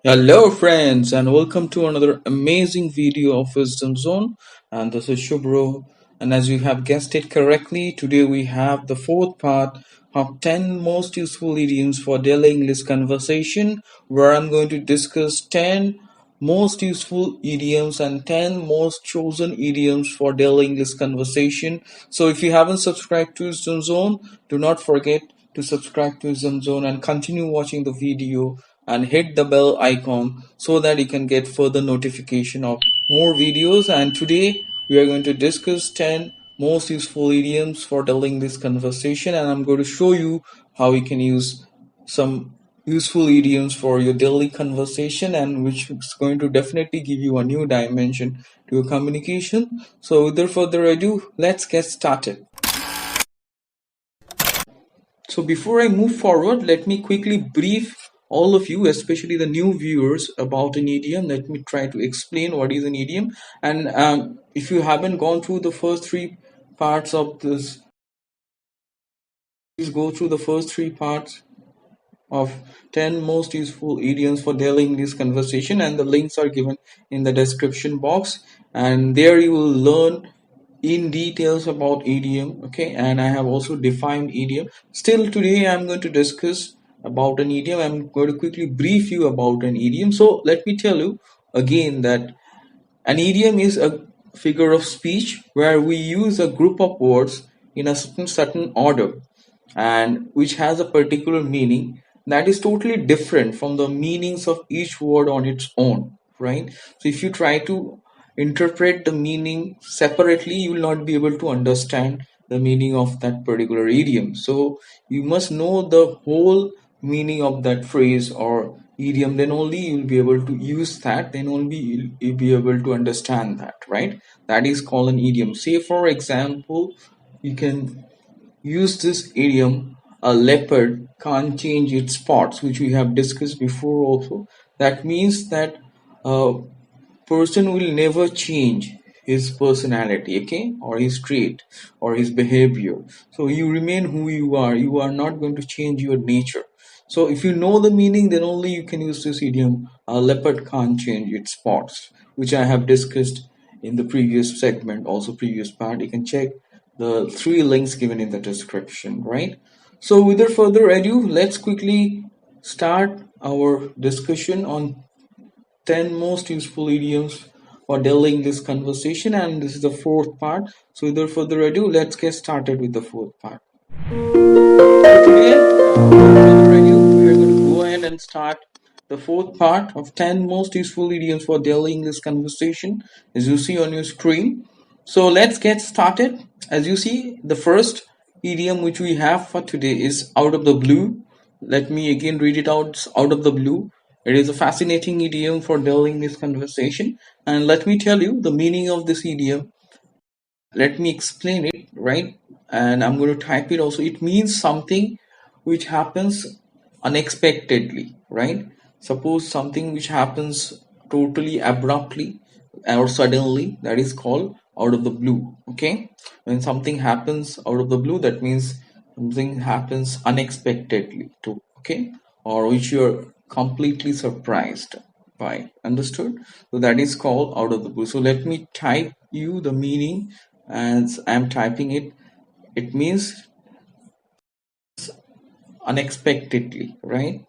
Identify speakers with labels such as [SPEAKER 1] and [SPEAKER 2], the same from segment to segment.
[SPEAKER 1] Hello friends and welcome to another amazing video of Wisdom Zone, and this is Shubro, and as you have guessed it correctly, today we have the fourth part of 10 most useful idioms for daily English conversation, where I'm going to discuss 10 most useful idioms and 10 most chosen idioms for daily English conversation. So if you haven't subscribed to Wisdom Zone, do not forget to subscribe to Wisdom Zone and continue watching the video and hit the bell icon so that you can get further notification of more videos. And today we are going to discuss 10 most useful idioms for telling this conversation, and I'm going to show you how you can use some useful idioms for your daily conversation, and which is going to definitely give you a new dimension to your communication. So without further ado, let's get started. So before I move forward, let me quickly brief all of you, especially the new viewers, about an idiom. Let me try to explain what is an idiom. And if you haven't gone through the first three parts of this, please go through the first three parts of 10 most useful idioms for daily English conversation, and the links are given in the description box, and there you will learn in details about idiom. Okay, and I have also defined idiom. Still today I'm going to discuss about an idiom. I'm going to quickly brief you about an idiom. So let me tell you again that an idiom is a figure of speech where we use a group of words in a certain order, and which has a particular meaning that is totally different from the meanings of each word on its own, right? So if you try to interpret the meaning separately, you will not be able to understand the meaning of that particular idiom. So you must know the whole meaning of that phrase or idiom, then only you'll be able to use that, then only you'll be able to understand that, right? That is called an idiom. Say for example, you can use this idiom, a leopard can't change its spots, which we have discussed before also. That means that a person will never change his personality, okay, or his trait or his behavior. So you remain who you are not going to change your nature. So if you know the meaning, then only you can use this idiom, a leopard can't change its spots, which I have discussed in the previous segment, also previous part. You can check the three links given in the description, right? So without further ado, let's quickly start our discussion on 10 most useful idioms for dealing this conversation, and this is the fourth part. So without further ado, let's get started with the fourth part. So today, without further ado, we are going to go ahead and start the fourth part of 10 most useful idioms for daily English conversation, as you see on your screen. So let's get started. As you see, the first idiom which we have for today is out of the blue. Let me again read it out. It's out of the blue. It is a fascinating idiom for daily English conversation. And let me tell you the meaning of this idiom. Let me explain it, right? And I'm going to type it also. It means something which happens unexpectedly, right? Suppose something which happens totally abruptly or suddenly, that is called out of the blue. Okay, when something happens out of the blue, that means something happens unexpectedly too. Okay, or which you're completely surprised by. Understood? So that is called out of the blue. So let me type you the meaning as I'm typing it. It means unexpectedly, right?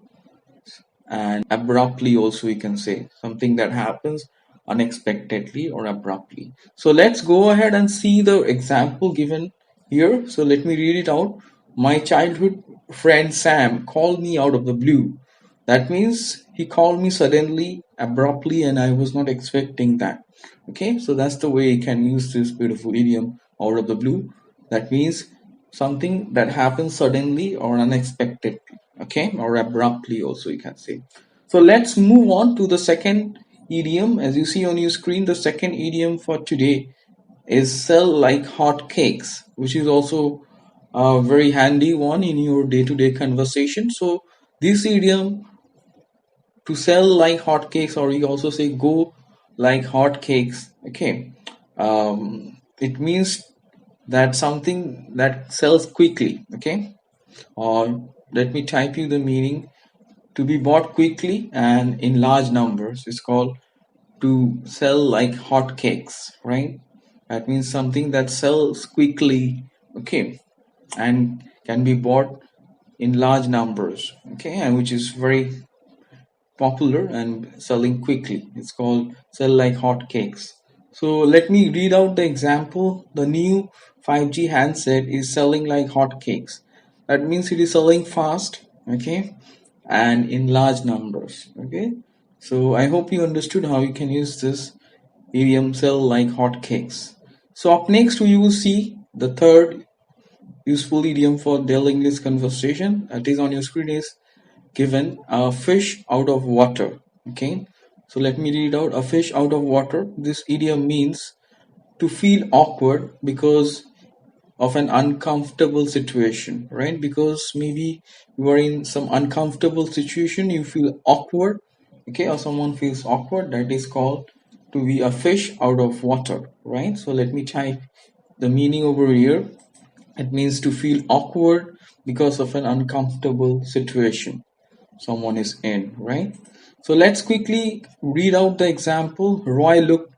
[SPEAKER 1] And abruptly also, you can say something that happens unexpectedly or abruptly. So let's go ahead and see the example given here. So let me read it out. My childhood friend Sam called me out of the blue. That means he called me suddenly, abruptly, and I was not expecting that. Okay, so that's the way you can use this beautiful idiom, out of the blue. That means something that happens suddenly or unexpectedly, okay, or abruptly also, you can say. So let's move on to the second idiom. As you see on your screen, the second idiom for today is sell like hotcakes, which is also a very handy one in your day-to-day conversation. So this idiom, to sell like hotcakes, or you also say go like hotcakes, okay, it means that something that sells quickly, okay. Or let me type you the meaning. to be bought quickly and in large numbers. It's called to sell like hotcakes, right? That means something that sells quickly, okay, and can be bought in large numbers, okay, and which is very popular and selling quickly. It's called sell like hotcakes. So let me read out the example. The new 5G handset is selling like hotcakes. That means it is selling fast, okay, and in large numbers, okay. So I hope you understood how you can use this idiom sell like hotcakes. So up next we will see the third useful idiom for daily English conversation. That is on your screen is given a fish out of water. Okay, so let me read out a fish out of water. This idiom means to feel awkward because of an uncomfortable situation, right? Because maybe you are in some uncomfortable situation, you feel awkward, okay, or someone feels awkward. That is called to be a fish out of water, right? So let me type the meaning over here. It means to feel awkward because of an uncomfortable situation someone is in, right? So let's quickly read out the example. Roy looked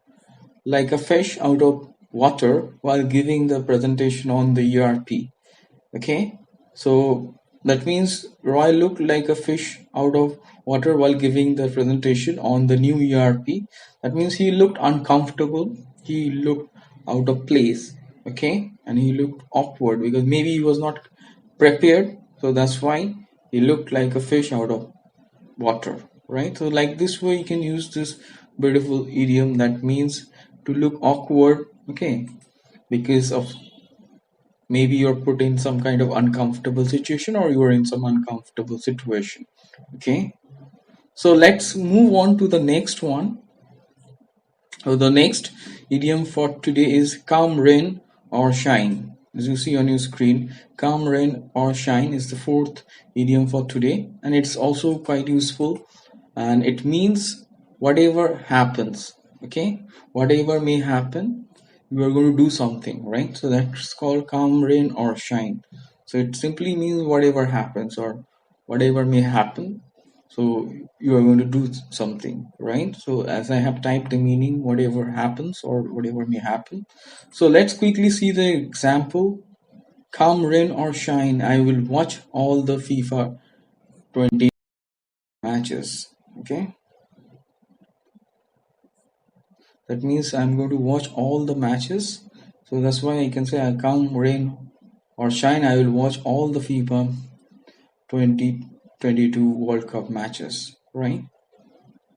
[SPEAKER 1] like a fish out of water while giving the presentation on the ERP. Okay, so that means Roy looked like a fish out of water while giving the presentation on the new ERP. That means he looked uncomfortable, he looked out of place, okay, and he looked awkward because maybe he was not prepared, so that's why he looked like a fish out of water, right? So like this way you can use this beautiful idiom that means to look awkward, okay, because of maybe you're put in some kind of uncomfortable situation or you're in some uncomfortable situation, okay. So let's move on to the next one. So the next idiom for today is come rain or shine. As you see on your screen, come rain or shine is the fourth idiom for today, and it's also quite useful, and it means whatever happens, okay, whatever may happen, you are going to do something, right? So that's called come rain or shine. So it simply means whatever happens or whatever may happen, so you are going to do something, right? So as I have typed the meaning, whatever happens or whatever may happen. So let's quickly see the example. Come rain or shine, I will watch all the FIFA 20 matches, okay. That means I'm going to watch all the matches. So that's why I can say I come rain or shine, I will watch all the FIFA 2022 World Cup matches, right?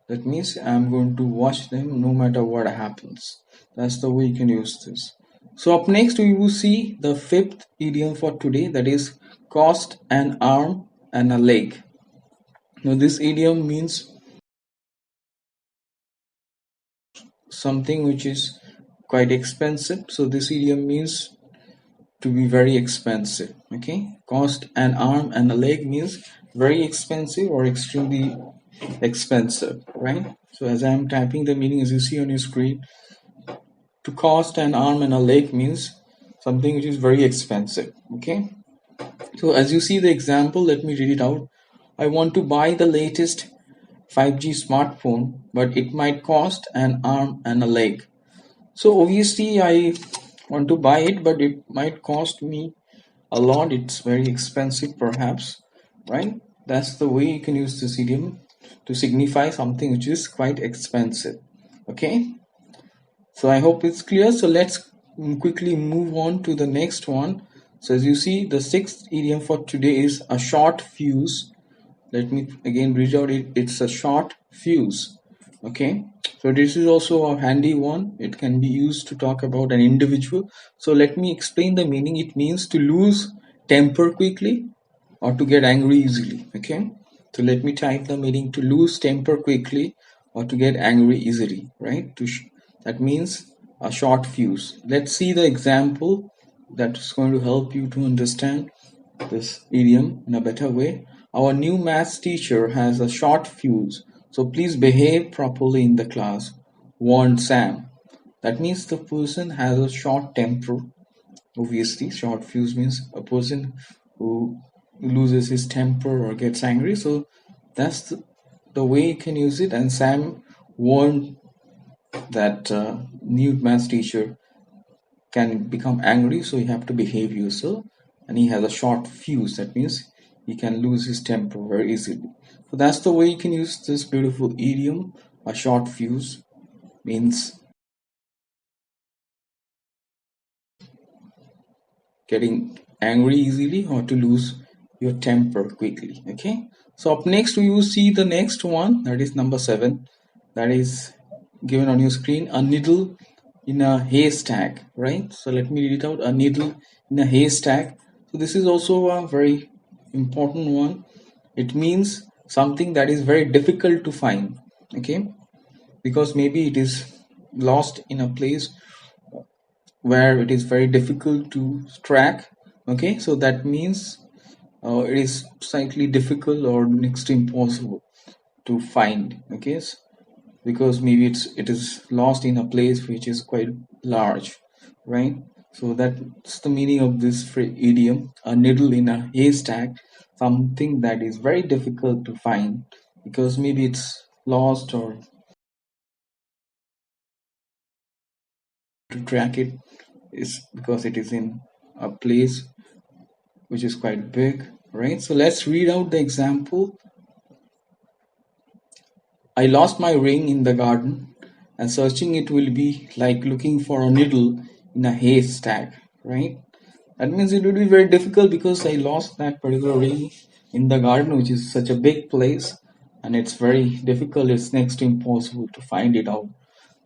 [SPEAKER 1] That means I'm going to watch them no matter what happens. That's the way you can use this. So up next we will see the fifth idiom for today, that is cost an arm and a leg. Now this idiom means something which is quite expensive. So this idiom means to be very expensive, okay. Cost an arm and a leg means very expensive or extremely expensive, right? So as I'm typing the meaning, as you see on your screen, to cost an arm and a leg means something which is very expensive, okay. So as you see the example, let me read it out. I want to buy the latest 5G smartphone, but it might cost an arm and a leg. So obviously I want to buy it, but it might cost me a lot. It's very expensive perhaps, right? That's the way you can use this idiom to signify something which is quite expensive, okay. So I hope it's clear. So let's quickly move on to the next one. So as you see, the sixth idiom for today is a short fuse. Let me again read out it. It's a short fuse, okay. So this is also a handy one. It can be used to talk about an individual. So let me explain the meaning. It means to lose temper quickly or to get angry easily, okay. So let me type the meaning: to lose temper quickly or to get angry easily, right? That means a short fuse. Let's see the example that's going to help you to understand this idiom in a better way. Our new maths teacher has a short fuse, so please behave properly in the class, warned Sam. That means the person has a short temper. Obviously, short fuse means a person who loses his temper or gets angry. So That's the way you can use it. And Sam warned that new math teacher can become angry, so you have to behave yourself. And he has a short fuse, that means he can lose his temper very easily. So that's the way you can use this beautiful idiom. A short fuse means getting angry easily or to lose your temper quickly. Okay, so up next we will see the next one, that is number 7, that is given on your screen. A needle in a haystack, right? So let me read it out. A needle in a haystack. So this is also a very important one. It means something that is very difficult to find. Okay, because maybe it is lost in a place where it is very difficult to track. Okay, so that means it is slightly difficult or next to impossible to find. Okay, because maybe it is lost in a place which is quite large, right? So that's the meaning of this idiom. A needle in a haystack, something that is very difficult to find because maybe it's lost, or to track it is because it is in a place which is quite big, right? So let's read out the example. I lost my ring in the garden, and searching it will be like looking for a needle in a haystack, right? That means it would be very difficult because I lost that particular ring in the garden, which is such a big place, and it's very difficult. It's next to impossible to find it out.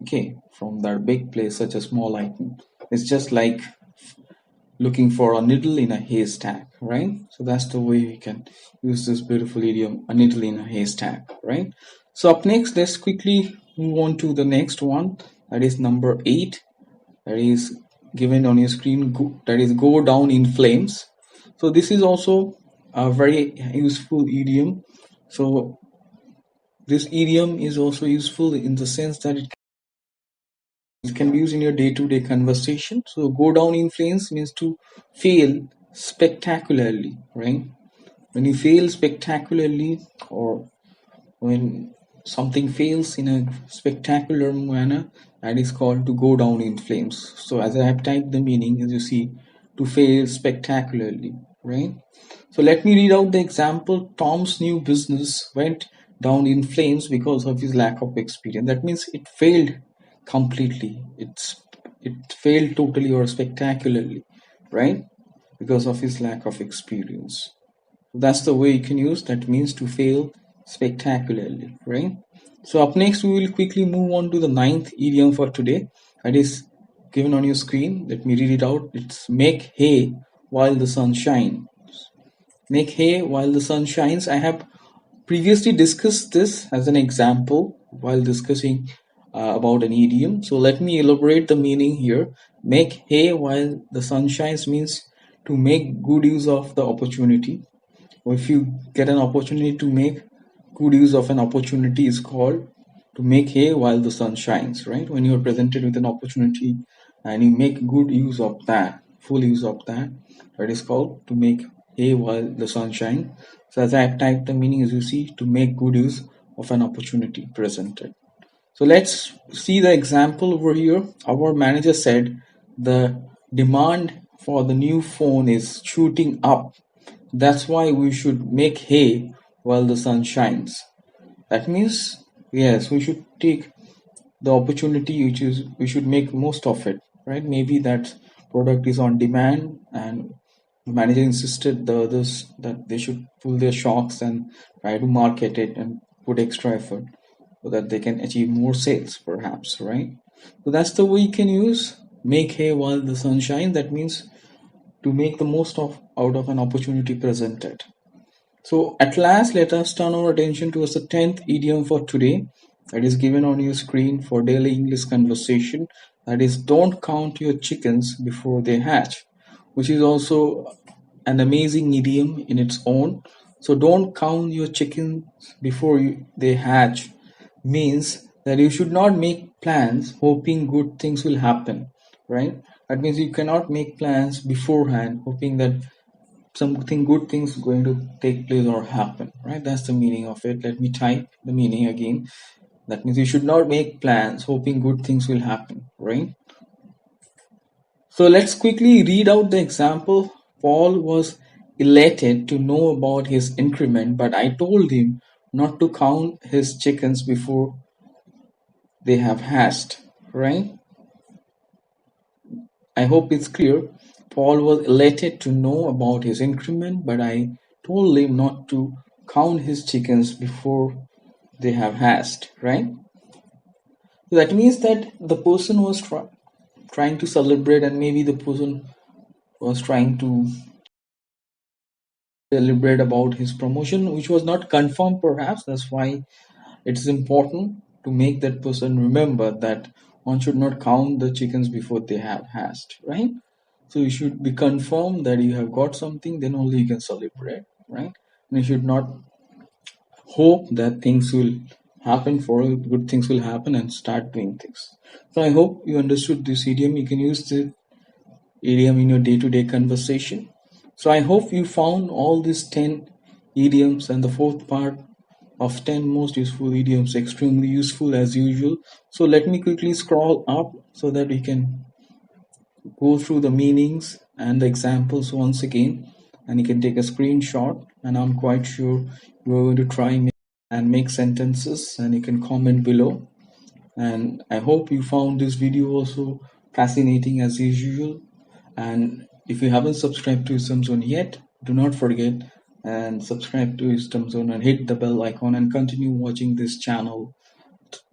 [SPEAKER 1] Okay, from that big place, such a small item. It's just like looking for a needle in a haystack, right? So that's the way we can use this beautiful idiom, a needle in a haystack, right? So up next, let's quickly move on to the next one. That is number 8. That is given on your screen. That is go down in flames. So this is also a very useful idiom. So this idiom is also useful in the sense that it can be used in your day-to-day conversation. So go down in flames means to fail spectacularly, right? When you fail spectacularly, or when something fails in a spectacular manner, that is called to go down in flames. So as I have typed the meaning, as you see, to fail spectacularly, right? So let me read out the example. Tom's new business went down in flames because of his lack of experience. That means it failed completely. It failed totally or spectacularly, right? Because of his lack of experience. That's the way you can use. That means to fail spectacularly, right? So up next we will quickly move on to the ninth idiom for today. That is given on your screen. Let me read it out. It's make hay while the sun shines. Make hay while the sun shines. I have previously discussed this as an example while discussing about an idiom. So let me elaborate the meaning here. Make hay while the sun shines means to make good use of the opportunity. Or if you get an opportunity to make good use of an opportunity, is called to make hay while the sun shines, right? When you are presented with an opportunity and you make good use of that, full use of that, that is called to make hay while the sun shines. So as I have typed the meaning, as you see, to make good use of an opportunity presented. So let's see the example over here. Our manager said the demand for the new phone is shooting up. That's why we should make hay while the sun shines. That means, yes, we should take the opportunity, which is we should make most of it, right? Maybe that product is on demand, and the manager insisted the others that they should pull their shocks and try to market it and put extra effort so that they can achieve more sales, perhaps, right? So that's the way you can use make hay while the sun shines. That means to make the most of out of an opportunity presented. So at last, let us turn our attention towards the 10th idiom for today, that is given on your screen for daily English conversation. That is, don't count your chickens before they hatch, which is also an amazing idiom in its own. So don't count your chickens before they hatch means that you should not make plans hoping good things will happen, right? That means you cannot make plans beforehand hoping that something good things going to take place or happen, right? That's the meaning of it. Let me type the meaning again. That means you should not make plans hoping good things will happen, right? So let's quickly read out the example. Paul was elated to know about his increment, but I told him not to count his chickens before they have hatched, right? I hope it's clear. Paul was elated to know about his increment, but I told him not to count his chickens before they have hatched, right? So that means that the person was trying to celebrate, and maybe the person was trying to celebrate about his promotion, which was not confirmed, perhaps. That's why it's important to make that person remember that one should not count the chickens before they have hatched, right? So you should be confirmed that you have got something, then only you can celebrate, right? And you should not hope that things will happen for you, good things will happen and start doing things. So I hope you understood this idiom. You can use the idiom in your day-to-day conversation. So I hope you found all these 10 idioms and the fourth part of 10 most useful idioms extremely useful as usual. So let me quickly scroll up so that we can go through the meanings and the examples once again, and you can take a screenshot, and I'm quite sure you're going to try and make sentences, and you can comment below. And I hope you found this video also fascinating as usual. And if you haven't subscribed to Wisdom Zone yet, do not forget and subscribe to Wisdom Zone and hit the bell icon and continue watching this channel.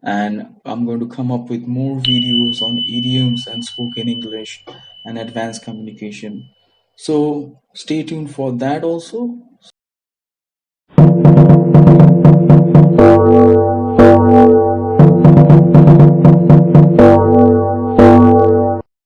[SPEAKER 1] And I'm going to come up with more videos on idioms and spoken English and advanced communication. So stay tuned for that also.